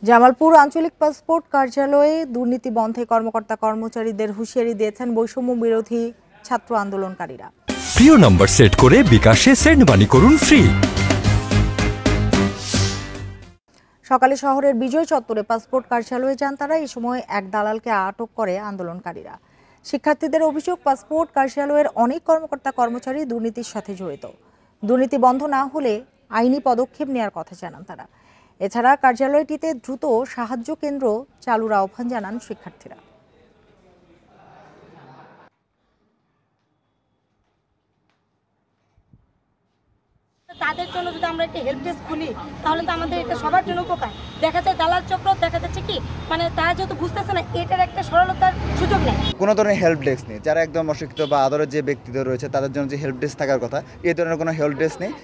জামালপুর আঞ্চলিক পাসপোর্ট কার্যালয়ে দুর্নীতি বন্ধে কর্মকর্তা কর্মচারীদের হুঁশিয়ারি দিয়েছেন বৈষম্য বিরোধী ছাত্র আন্দোলনকারীরা। প্রিয় নম্বর সেট করে বিকাশে সেন্ড মানি করুন ফ্রি। সকালে শহরের বিজয় চত্বরে পাসপোর্ট কার্যালয়ে যান তারা। এই সময় এক দালালকে আটক করে আন্দোলনকারীরা। শিক্ষার্থীদের অভিযোগ, পাসপোর্ট কার্যালয়ের অনেক কর্মকর্তা কর্মচারী দুর্নীতির সাথে জড়িত। দুর্নীতি বন্ধ না হলে আইনি পদক্ষেপ নেওয়ার কথা জানান তারা। এছাড়া কার্যালয়টিতে দ্রুত সাহায্য কেন্দ্র চালুর আহ্বান জানান শিক্ষার্থীরা। তাদের জন্য যদি আমরা একটা হেল্প ডেস্ক খুলি তাহলে তো আমাদের এটা সবার জন্য উপকার। দেখা যায় দালাল চক্র, দেখা যাচ্ছে কি মানে তারা যেহেতু বুঝতেছে না এটার একটা সরলতার সুযোগ নেই। কোনো ধরনের হেল্প ডেস্ক নেই। যারা একদম অশিক্ষিত বা আদরের যে ব্যক্তিদের রয়েছে তাদের জন্য যে হেল্প ডেস্ক থাকার কথা, এই ধরনের কোনো হেল্প ডেস্ক নেই।